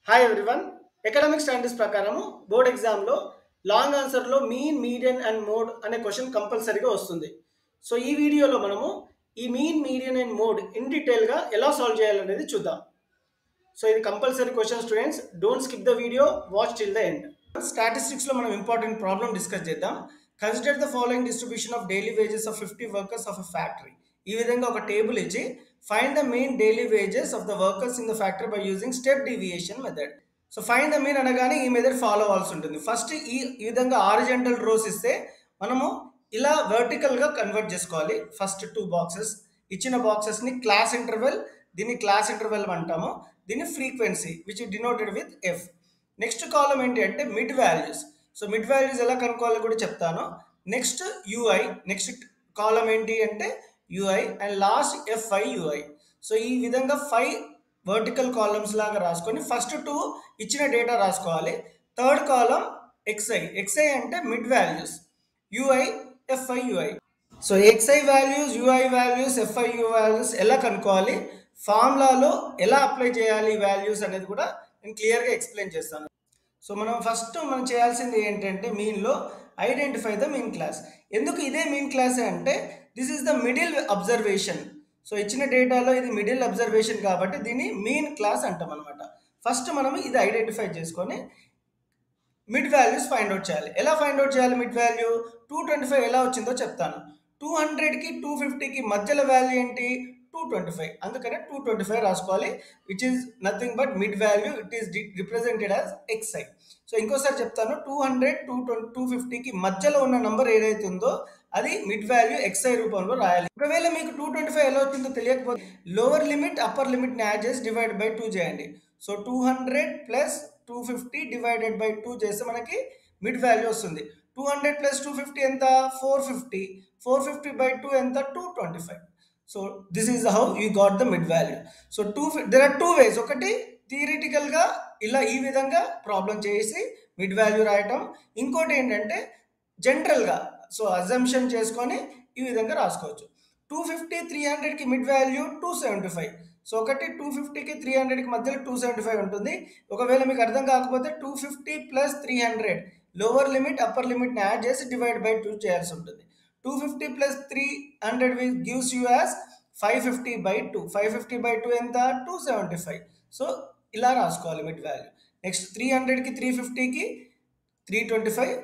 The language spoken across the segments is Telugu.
Hi everyone. ఎకనామిక్ స్టాండర్డ్స్ ప్రకారము బోర్డ్ ఎగ్జామ్లో లాంగ్ ఆన్సర్లో మీన్, మీడియన్ అండ్ మోడ్ అనే క్వశ్చన్ కంపల్సరీగా వస్తుంది. సో ఈ వీడియోలో మనము ఈ mean, median and mode in డీటెయిల్గా ఎలా సాల్వ్ చేయాలనేది చూద్దాం. సో ఇది compulsory question students. Don't skip the video, watch till the end. స్టాటిస్టిక్స్లో మనం ఇంపార్టెంట్ ప్రాబ్లం డిస్కస్ చేద్దాం. Consider the following distribution of daily wages of 50 workers of a factory. ఈ విధంగా ఒక టేబుల్ ఇచ్చి find the mean daily wages of the workers in the factory by using step deviation method. So find the mean అనగానే ఈ మెథడ్ ఫాలో అవ్వాల్సి ఉంటుంది. ఫస్ట్ ఈ విధంగా హారిజాంటల్ రోస్ ఇస్తే మనము ఇలా వర్టికల్గా కన్వర్ట్ చేసుకోవాలి. ఫస్ట్ 2 బాక్సెస్ ఇచ్చిన బాక్సెస్ని క్లాస్ ఇంటర్వెల్, దీన్ని క్లాస్ ఇంటర్వెల్ అంటాము, దీన్ని frequency which denoted with F. Next column ఏంటి అంటే mid values. So mid values ఎలా కనుక్కోవాలో కూడా చెప్తాను. నెక్స్ట్ యూఐ, నెక్స్ట్ కాలం ఏంటి అంటే UI and last FI UI. So ఈ విధంగా 5 వర్టికల్ కాలమ్స్ లాగా రాసుకొని ఫస్ట్ 2 ఇచ్చిన డేటా రాసుకోవాలి. Third column XI. ఎక్స్ఐ అంటే mid values, UI FI UI. So XI values, UI values, FI U values ఎలా కనుక్కోవాలి, ఫార్ములాలో ఎలా అప్లై చేయాలి వాల్యూస్ అనేది కూడా నేను క్లియర్గా ఎక్స్ప్లెయిన్ చేస్తాను. సో మనం చేయాల్సింది ఏంటంటే మీన్లో ఐడెంటిఫై ద మీన్ క్లాస్. ఎందుకు ఇదే మీన్ క్లాస్ అంటే this is the middle observation. So ఇచ్చిన డేటాలో ఇది మిడిల్ అబ్జర్వేషన్ కాబట్టి దీన్ని మీన్ క్లాస్ అంటాం అనమాట. ఫస్ట్ మనం ఇది ఐడెంటిఫై చేసుకొని మిడ్ వాల్యూస్ ఫైండ్ అవుట్ చేయాలి. ఎలా ఫైండ్ అవుట్ చేయాలి మిడ్ వాల్యూ? 225 ఎలా వచ్చిందో చెప్తాను. 200కి 250కి మధ్యలో వాల్యూ ఏంటి? 225. అందుకనే 225 రాసుకోవాలి, which is nothing but mid value. It is represented as xi. So ఇంకోసారి చెప్తాను, 200, 250కి మధ్యలో ఉన్న నంబర్ ఏదైతే ఉందో అది మిడ్ వాల్యూ ఎక్స్ఐ రూపంలో రాయాలి. ఒకవేళ మీకు 225 ఎలా వచ్చిందో తెలియకపోతే లోవర్ లిమిట్ అప్పర్ లిమిట్ని యాడ్ చేసి డివైడ్ బై 2 చేయండి. సో 200 ప్లస్ 250 డివైడెడ్ బై 2 చేస్తే మనకి మిడ్ వాల్యూ వస్తుంది. 200 ప్లస్ 250 ఎంత? 450. 450 బై 2 ఎంత? 225. So this is how you got the mid value. So there are 2 ways. ఒకటి థియరిటికల్గా ఇలా ఈ విధంగా ప్రాబ్లం చేసి మిడ్ వాల్యూ రాయటం. ఇంకోటి ఏంటంటే జనరల్గా సో అజంప్షన్ చేసుకొని ఈ విధంగా రాసుకోవచ్చు. 250, 300కి మిడ్ వాల్యూ 275. సో ఒకటి 250కి 300కి మధ్యలో 275 ఉంటుంది. ఒకవేళ మీకు అర్థం కాకపోతే 250 ప్లస్ 300 లోవర్ లిమిట్ అప్పర్ లిమిట్ని యాడ్ చేసి డివైడ్ బై 2 చేయాల్సి ఉంటుంది. 250 plus 300 gives you as 550 by 2. 550 by 2 ఎంత? 275. సో ఇలా రాసుకోవాలి మిడ్ వాల్యూ. నెక్స్ట్ 300కి 350కి 325.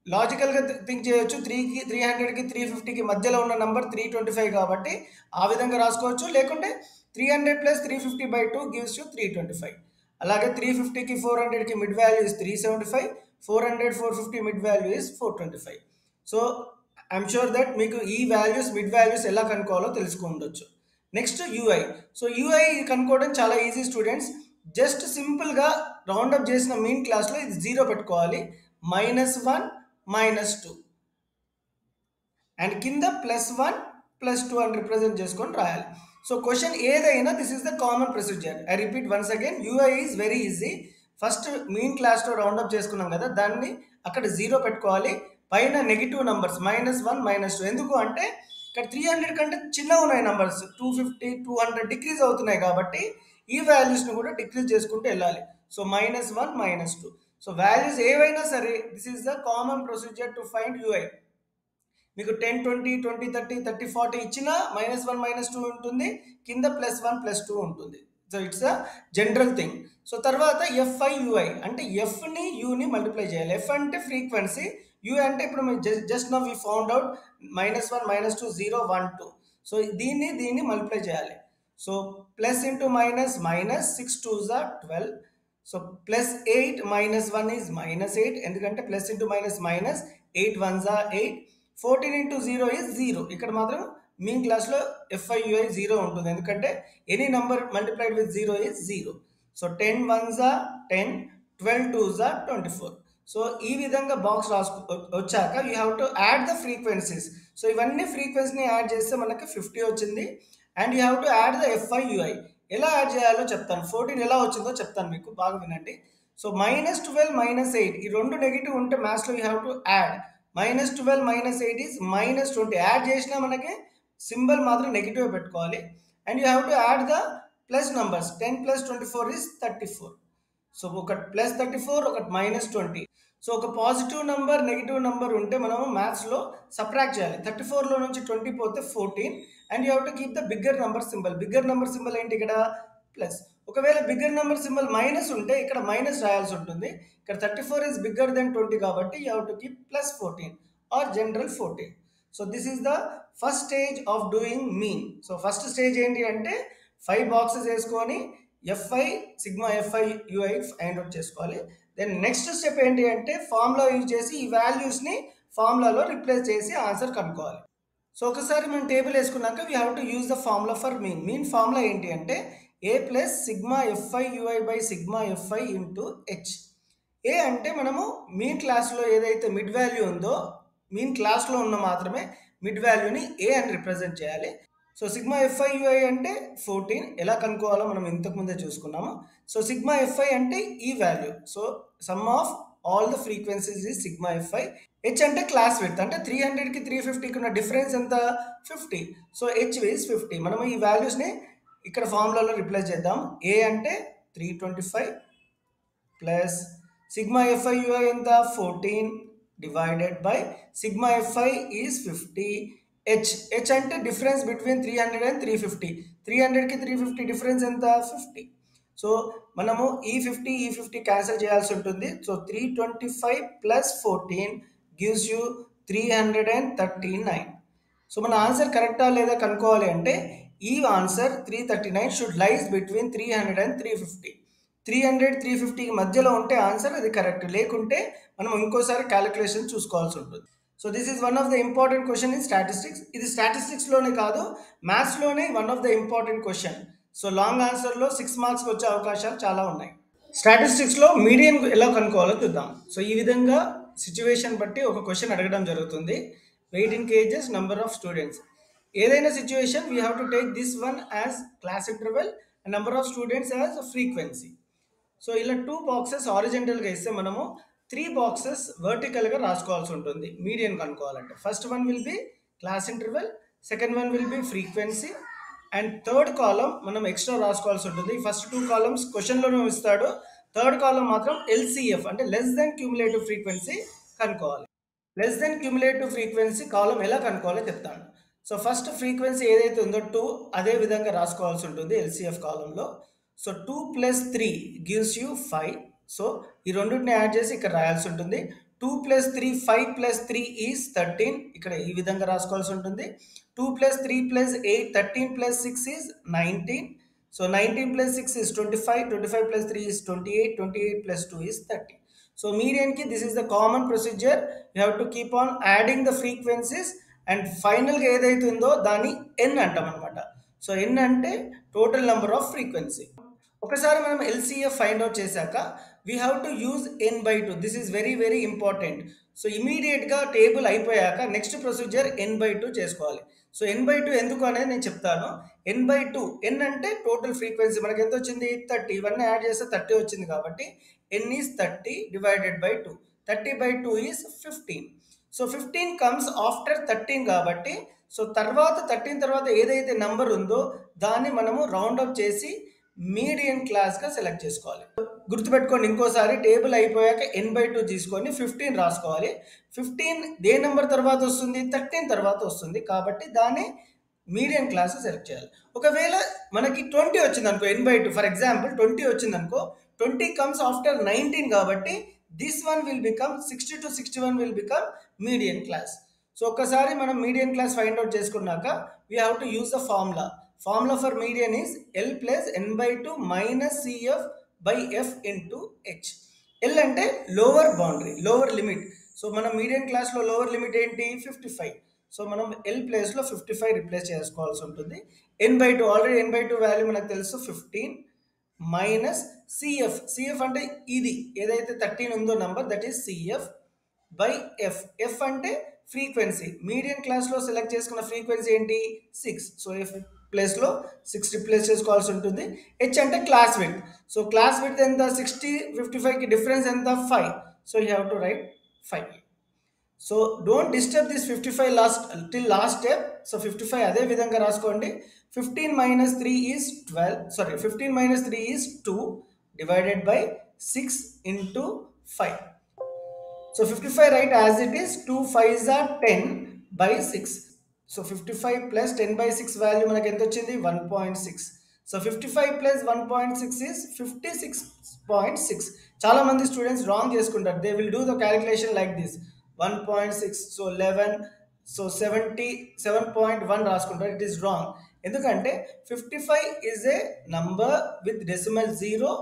లాజికల్గా థింక్ చేయొచ్చు. 300కి 350కి మధ్యలో ఉన్న నంబర్ 325 కాబట్టి ఆ విధంగా రాసుకోవచ్చు. లేకుంటే 300 ప్లస్ 350 బై 2 గివ్స్ యూ 325. అలాగే 350కి 400కి mid value is 375. 400, 450 mid value is 425. So I'm sure that మీకు ఈ వాల్యూస్ మిడ్ వాల్యూస్ ఎలా కనుక్కోవాలో తెలుసుకుండొచ్చు. Next UI. సో యూఐ కనుక్కోవడం చాలా ఈజీ స్టూడెంట్స్. జస్ట్ సింపుల్గా రౌండప్ చేసిన మీన్ క్లాస్లో ఇది 0 పెట్టుకోవాలి. -1 -2 అండ్ కింద +1 +2 అని రిప్రజెంట్ చేసుకొని రాయాలి. సో క్వశ్చన్ ఏదైనా this is the common procedure. I repeat once again, UI is very easy. First mean క్లాస్లో రౌండప్ చేసుకున్నాం కదా, దాన్ని అక్కడ 0 పెట్టుకోవాలి. పైన నెగిటివ్ నంబర్స్ -1 -2. ఎందుకు అంటే ఇక్కడ 300 కంటే చిన్నగా ఉన్నాయి నంబర్స్. 250, 200 డిక్రీజ్ అవుతున్నాయి కాబట్టి ఈ వాల్యూస్ని కూడా డిక్రీజ్ చేసుకుంటూ వెళ్ళాలి. సో -1 -2. సో వాల్యూస్ ఏవైనా సరే this is the common procedure to find UI. మీకు 10, 20, 20, 30, 30, 40 ఇచ్చినా -1 -2 ఉంటుంది, కింద +1 +2 ఉంటుంది. So it's a general thing. So తర్వాత ఎఫ్ఐ యూఐ అంటే ఎఫ్ని యూని మల్టిప్లై చేయాలి. ఎఫ్ అంటే ఫ్రీక్వెన్సీ, యూ అంటే ఇప్పుడు మేము just now we found out -1 -2 0 1 2. So దీన్ని మల్టిప్లై చేయాలి. So plus into minus minus 6 2s are 12. So +8 -1 is -8. ఎందుకంటే plus into minus minus 8 1s are 8. 14 into 0 is 0. ఇక్కడ మాత్రం మీన్ క్లాస్లో ఎఫ్ఐయుఐ 0 ఉంటుంది, ఎందుకంటే any number multiplied with 0 is 0. So 10 1s are 10, 12 2s are 24. So ఈ విధంగా బాక్స్ వచ్చాక you have to add the frequencies. So ఇవన్నీ ఫ్రీక్వెన్సీని యాడ్ చేస్తే మనకి 50 వచ్చింది. And you have to add the FIUI. ఎలా యాడ్ చేయాలో చెప్తాను. 14 ఎలా వచ్చిందో చెప్తాను, మీకు బాగా వినండి. సో -12 -8 ఈ రెండు నెగిటివ్ ఉంటే మ్యాథ్స్లో you have to add. -12 -8 is -20. Add చేసినా మనకి సింబల్ మాత్రం నెగిటివ్ పెట్టుకోవాలి. And you have to add the plus numbers. 10 + 24 is 34. So ఒకటి +34 ఒకటి -20. సో ఒక పాజిటివ్ నంబర్ నెగిటివ్ నంబర్ ఉంటే మనము మ్యాథ్స్లో సబ్ట్రాక్ట్ చేయాలి. 34లో నుంచి 20 పోతే 14 and you have to keep the bigger number symbol. Bigger number symbol ఏంటి ఇక్కడ ప్లస్. ఒకవేళ బిగ్గర్ నంబర్ సింబల్ మైనస్ ఉంటే ఇక్కడ మైనస్ రాయాల్సి ఉంటుంది. ఇక్కడ 34 ఈజ్ బిగ్గర్ దెన్ 20 కాబట్టి you have to keep +14 or general 14. So this is the first stage of doing mean. So first stage ఏంటి అంటే 5 బాక్సెస్ వేసుకొని FI sigma FI UI find out చేసుకోవాలి. దెన్ నెక్స్ట్ స్టెప్ ఏంటి అంటే ఫార్ములా యూజ్ చేసి ఈ వాల్యూస్ని ఫార్ములాలో రిప్లేస్ చేసి ఆన్సర్ కనుక్కోవాలి. సో ఒకసారి మనం టేబుల్ వేసుకున్నాక we have to use the formula for mean. Mean formula ఏంటి అంటే A plus sigma FI UI by sigma FI into H. A అంటే మనము మీన్ క్లాస్లో ఏదైతే మిడ్ వాల్యూ ఉందో మీన్ క్లాస్లో ఉన్న మాత్రమే మిడ్ వాల్యూని ఏ అని రిప్రజెంట్ చేయాలి. సో సిగ్మా ఎఫ్ఐ యూఐ అంటే 14 ఎలా కనుక్కోవాలో మనం ఇంతకుముందే చూసుకున్నాము. సో సిగ్మా ఎఫ్ఐ అంటే ఈ value. So sum of all the frequencies is sigma FI. H అంటే క్లాస్ విడ్త్ అంటే 300కి 350కి ఉన్న డిఫరెన్స్ ఎంత 50. So H is 50. మనం ఈ వాల్యూస్ని ఇక్కడ ఫార్ములాలో రిప్లేస్ చేద్దాం. ఏ అంటే 325 ప్లస్ సిగ్మా ఎఫ్ఐ యూఐ ఎంత 14 divided by sigma FI is 50. H అంటే డిఫరెన్స్ బిట్వీన్ 300 అండ్ 350. 300కి 350 డిఫరెన్స్ ఎంత 50. సో మనము ఈ 50 క్యాన్సిల్ చేయాల్సి ఉంటుంది. So 325 plus 14 gives you 339. So మన ఆన్సర్ కరెక్టా లేదా కనుక్కోవాలి అంటే ఈ answer 339 should lies between 300 and 350. 300 350కి మధ్యలో ఉంటే ఆన్సర్ అది కరెక్ట్, లేకుంటే మనం ఇంకోసారి క్యాలిక్యులేషన్ చూసుకోవాల్సి ఉంటుంది. So this is one of the important question in statistics. ఇది స్టాటిస్టిక్స్లోనే కాదు మ్యాథ్స్లోనే one of the important question. So long ఆన్సర్లో 6 మార్క్స్కి వచ్చే అవకాశాలు చాలా ఉన్నాయి. స్టాటిస్టిక్స్లో మీడియన్ ఎలా కనుక్కోవాలో చూద్దాం. సో ఈ విధంగా సిచ్యువేషన్ బట్టి ఒక క్వశ్చన్ అడగడం జరుగుతుంది. Weight in kgs, number of students. ఏదైనా situation we have to take this one as class interval and number of students as frequency. So ఇలా 2 బాక్సెస్ హారిజెంటల్గా ఇస్తే మనము 3 బాక్సెస్ వర్టికల్గా రాసుకోవాల్సి ఉంటుంది మీడియన్ కనుక్కోవాలంటే. First one will be class interval, second one will be frequency and third column మనం ఎక్స్ట్రా రాసుకోవాల్సి ఉంటుంది. ఫస్ట్ 2 కాలమ్స్ క్వశ్చన్లోనే ఇస్తాడు, థర్డ్ కాలం మాత్రం ఎల్సిఎఫ్ అంటే లెస్ దెన్ క్యూములేటివ్ ఫ్రీక్వెన్సీ కనుక్కోవాలి. లెస్ దెన్ క్యూములేటివ్ ఫ్రీక్వెన్సీ కాలం ఎలా కనుక్కోవాలో చెప్తాను. సో ఫస్ట్ ఫ్రీక్వెన్సీ ఏదైతే ఉందో 2 అదే విధంగా రాసుకోవాల్సి ఉంటుంది ఎల్సిఎఫ్ కాలంలో. So 2 + 3 gives you 5. సో ఈ రెండింటిని యాడ్ చేసి ఇక్కడ రాయాల్సి ఉంటుంది. 2 + 3 5 + 3 ఈజ్ 13. ఇక్కడ ఈ విధంగా రాసుకోవాల్సి ఉంటుంది. 2 + 3 + 8 13 + 6 ఈజ్ 19. సో 19 + 6 ఈజ్ 25. 25 + 3 ఈజ్ 28. 28 + 2 ఈజ్ 30. సో మీడియన్కి this is the common procedure. You have to keep on adding the frequencies and ఫైనల్గా ఏదైతే ఉందో దాన్ని ఎన్ అంటాం అనమాట. సో ఎన్ అంటే టోటల్ నెంబర్ ఆఫ్ ఫ్రీక్వెన్సీ. ఒకసారి మనం ఎల్సిఎఫ్ ఫైండ్ అవుట్ చేశాక we have to use n/2. This is very very important. So ఇమీడియట్గా టేబుల్ అయిపోయాక నెక్స్ట్ ప్రొసీజర్ n/2 చేసుకోవాలి. సో n/2 ఎందుకు అనేది నేను చెప్తాను. n/2 n అంటే టోటల్ ఫ్రీక్వెన్సీ మనకి ఎంత వచ్చింది 30. ఇవన్నీ యాడ్ చేస్తే 30 వచ్చింది కాబట్టి n is 30 divided by 2. 30/2 is 15. So 15 comes after 13 కాబట్టి సో తర్వాత 13 తర్వాత ఏదైతే నెంబర్ ఉందో దాన్ని మనము రౌండ్ అప్ చేసి మీడియన్ క్లాస్గా సెలెక్ట్ చేసుకోవాలి. గుర్తుపెట్టుకోండి, ఇంకోసారి టేబుల్ అయిపోయాక n/2 తీసుకొని 15 రాసుకోవాలి. 15 ఏ నెంబర్ తర్వాత వస్తుంది 13 తర్వాత వస్తుంది కాబట్టి దాన్ని మీడియన్ క్లాస్ సెలెక్ట్ చేయాలి. ఒకవేళ మనకి 20 వచ్చింది అనుకో n/2 ఫర్ ఎగ్జాంపుల్ 20 వచ్చింది అనుకో 20 కమ్స్ ఆఫ్టర్ 19 కాబట్టి this one will become 60 to 61 will become median class. So ఒక్కసారి మనం మీడియన్ క్లాస్ ఫైండ్ అవుట్ చేసుకున్నాక we have to use the formula. Formula for median is L plus n/2 minus CF by F into H. L అంటే lower boundary, lower limit. So మనం మీడియన్ క్లాస్లో లోవర్ లిమిట్ ఏంటి 55. సో మనం L ప్లేస్లో 55 రిప్లేస్ చేసుకోవాల్సి ఉంటుంది. n/2 ఆల్రెడీ n/2 వాల్యూ మనకు తెలుసు 15 మైనస్ CF. CF అంటే ఇది ఏదైతే 13 ఉందో number that is CF by F. F అంటే ఫ్రీక్వెన్సీ. మీడియన్ క్లాస్లో సెలెక్ట్ చేసుకున్న ఫ్రీక్వెన్సీ ఏంటి 6. సో F ప్లేస్లో 6 రిప్లేస్ చేసుకోవాల్సి ఉంటుంది. హెచ్ అంటే class width. So class width ఎంత 60 55కి డిఫరెన్స్ ఎంత 5. So you have to right 5. So don't disturb this 55 till last step. So 55 అదే విధంగా రాసుకోండి. 15 - 3 is 12. 15 - 3 is 2 divided by 6 into 5. So 55 right as it is, 2 5s are 10 by 6. So 55 plus 10 by 6 value మనకి ఎంత వచ్చింది 1.6. So 55 plus 1.6 is 56.6. చాలా మంది స్టూడెంట్స్ రాంగ్ చేసుకుంటారు. They will do the calculation like this. 1.6 so 11 so 77.1 రాసుకుంటారు. It is wrong. ఎందుకంటే 55 is a number with decimal 0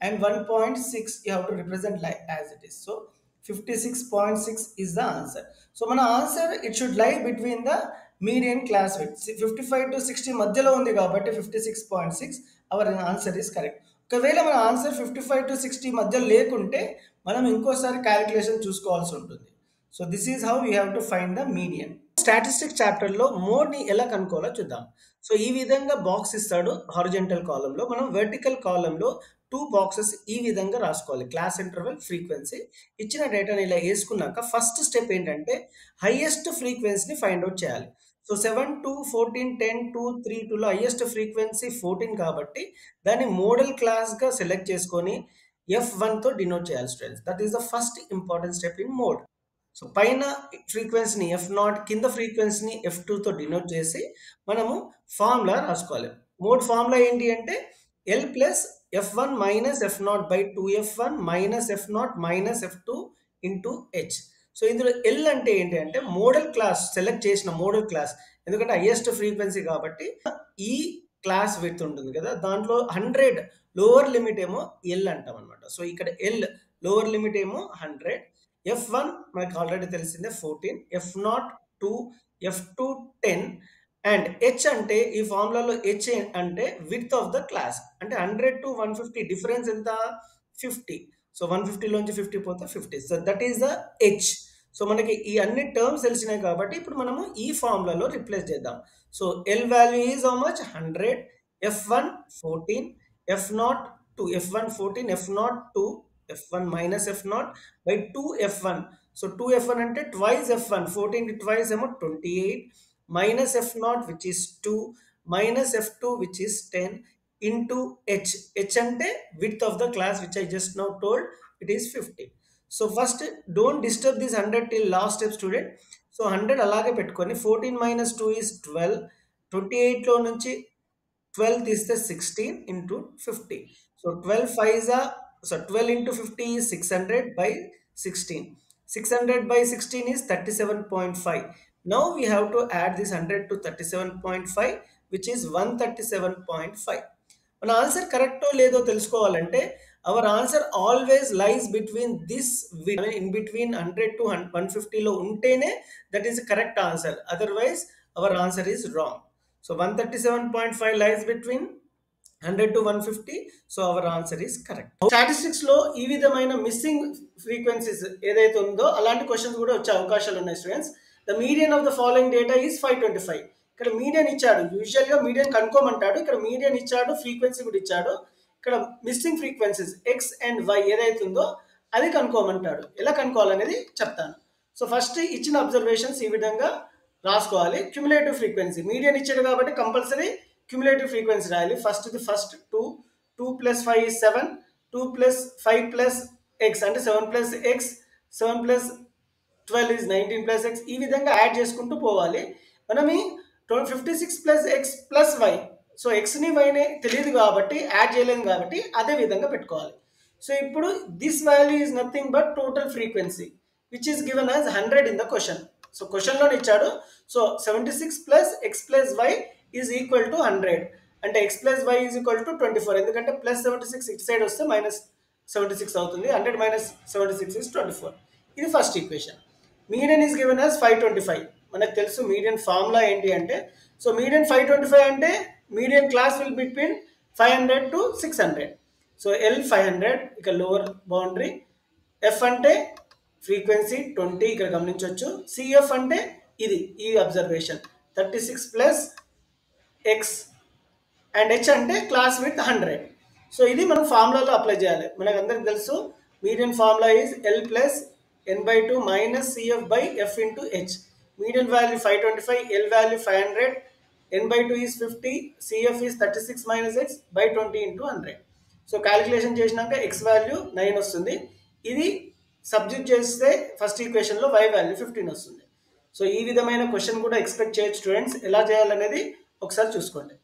and 1.6 you have to represent like as it is. So 56.6 is the answer. So మన answer it should lie between the median class width. 55 to 60 మధ్యలో ఉంది కాబట్టి 56.6 our answer is correct. ఒకవేళ మన ఆన్సర్ 55 to 60 మధ్య లేకుంటే మనం ఇంకోసారి క్యాలిక్యులేషన్ చూసుకోవాల్సి ఉంటుంది. So this is how you have to find the median. Statistics చాప్టర్లో మోడ్ని ఎలా కనుక్కోవాలో చూద్దాం. సో ఈ విధంగా బాక్స్ ఇస్తాడు హారిజెంటల్ కాలంలో. మనం వెర్టికల్ కాలంలో 2 బాక్సెస్ ఈ విధంగా రాసుకోవాలి. Class interval, frequency. ఇచ్చిన డేటాని ఇలా వేసుకున్నాక ఫస్ట్ స్టెప్ ఏంటంటే హైయెస్ట్ ఫ్రీక్వెన్సీని ఫైండ్ అవుట్ చేయాలి. సో 7, 2, 14, 10, 2, 3, 2లో హైయెస్ట్ ఫ్రీక్వెన్సీ 14 కాబట్టి దాన్ని మోడల్ క్లాస్గా సెలెక్ట్ చేసుకొని F1తో డినోట్ చేయాలి students. That is the first important step in mode. So పైన ఫ్రీక్వెన్సీని F0, కింద ఫ్రీక్వెన్సీని F2తో డినోట్ చేసి మనము ఫార్ములా రాసుకోవాలి. మోడ్ ఫార్ములా ఏంటి అంటే L plus F1 minus F0 by 2F1 minus F0 minus F2 into H. So ఇందులో L అంటే ఏంటి అంటే మోడల్ క్లాస్, సెలెక్ట్ చేసిన మోడల్ క్లాస్. ఎందుకంటే హైయెస్ట్ ఫ్రీక్వెన్సీ కాబట్టి ఈ క్లాస్ విడ్త్ ఉంటుంది కదా, దాంట్లో 100 లోవర్ లిమిట్ ఏమో L అంటాం అనమాట. సో ఇక్కడ L లోవర్ లిమిట్ ఏమో 100. F1 మనకు ఆల్రెడీ తెలిసిందే 14, F0 2, F2 10 అండ్ H అంటే ఈ ఫార్ములాలో H అంటే విడ్త్ ఆఫ్ ద క్లాస్. అంటే 100 to 150 డిఫరెన్స్ ఎంత 50. సో 150లోంచి 50 పోతే 50. So that is the H. So మనకి ఈ అన్ని టర్మ్స్ తెలిసినాయి కాబట్టి ఇప్పుడు మనము ఈ ఫార్ములాలో రిప్లేస్ చేద్దాం. So L value is how much 100, F1 14, F0 2, F1 14, F0 2, F1 minus F0 by 2F1. So 2F1 అంటే twice F1, 14 కి twice ఏమో 28 minus F0 which is 2 minus F2 which is 10 into H. H అంటే width of the class which I just now told, it is 50. So first don't disturb this 100 till last step student. So 100 అలాగే పెట్టుకొని 14 minus 2 is 12, 28లో నుంచి 12 తీస్తే 16 into 50. So 12 5s are, so 12 into 50 is 600 by 16. 600 by 16 is 37.5. Now we have to add this 100 to 37.5 which is 137.5. మన ఆన్సర్ కరెక్టో లేదో తెలుసుకోవాలంటే our answer always lies between this in between 100 to 150లో ఉంటేనే that is correct answer. Otherwise our answer is wrong. So 137.5 lies between 100 to 150. So our answer is correct. Statistics లో ఈ విధమైన మిస్సింగ్ ఫ్రీక్వెన్సీస్ ఏదైతే ఉందో అలాంటి క్వశ్చన్స్ కూడా వచ్చే అవకాశాలు ఉన్నాయి students. The median of the following data is 525. ఇక్కడ మీడియన్ ఇచ్చాడు, యూజువల్గా మీడియన్ కనుక్కోమంటాడు. ఇక్కడ మీడియన్ ఇచ్చాడు, ఫ్రీక్వెన్సీ కూడా ఇచ్చాడు. ఇక్కడ missing frequencies X and Y ఏదైతే ఉందో అది కనుక్కోమంటాడు. ఎలా కనుక్కోవాలనేది చెప్తాను. సో ఫస్ట్ ఇచ్చిన అబ్జర్వేషన్స్ ఈ విధంగా రాసుకోవాలి. క్యుములేటివ్ ఫ్రీక్వెన్సీ మీడియన్ ఇచ్చాడు కాబట్టి కంపల్సరీ క్యుములేటివ్ ఫ్రీక్వెన్సీ రాయాలి. First 2 plus 5 is 7, 2 plus 5 plus x అంటే 7 plus x, 7 plus 12 is 19 plus x. ఈ విధంగా యాడ్ చేసుకుంటూ పోవాలి. మనం 56 plus x plus y. So ఎక్స్ని వైని తెలియదు కాబట్టి యాడ్ చేయలేము కాబట్టి అదే విధంగా పెట్టుకోవాలి. సో ఇప్పుడు this value is nothing but total frequency which is given as 100 in the question. So క్వశ్చన్లో ఇచ్చాడు. So 76 plus x plus y is equal to 100 అంటే x plus y is equal to 24. ఎందుకంటే ప్లస్ 76 ఇటు సైడ్ వస్తే మైనస్ 76 అవుతుంది. 100 minus 76 is 24. ఇది first equation. Median is given as 525. మనకు తెలుసు మీడియన్ ఫార్ములా ఏంటి అంటే, సో మీడియన్ 525 అంటే median class will between 500 to 600. So L 500 ఇక లోవర్ బౌండరీ, F అంటే ఫ్రీక్వెన్సీ 20 ఇక్కడ గమనించవచ్చు, CF అంటే ఇది ఈ observation 36 plus X and H అంటే క్లాస్ విత్ 100. సో ఇది మనం ఫార్ములాలో అప్లై చేయాలి. మనకు అందరికి తెలుసు median formula is L plus n/2 minus CF by F into H. Median value 525, L value 500, n/2 is 50, CF is 36 minus x by 20 into 100. So calculation చేసినాక ఎక్స్ వాల్యూ 9 వస్తుంది. ఇది సబ్జెక్ట్ చేస్తే ఫస్ట్ ఈక్వేషన్లో y వాల్యూ 15 వస్తుంది. సో ఈ విధమైన క్వశ్చన్ కూడా ఎక్స్పెక్ట్ చేయొచ్చు స్టూడెంట్స్. ఎలా చేయాలనేది ఒకసారి చూసుకోండి.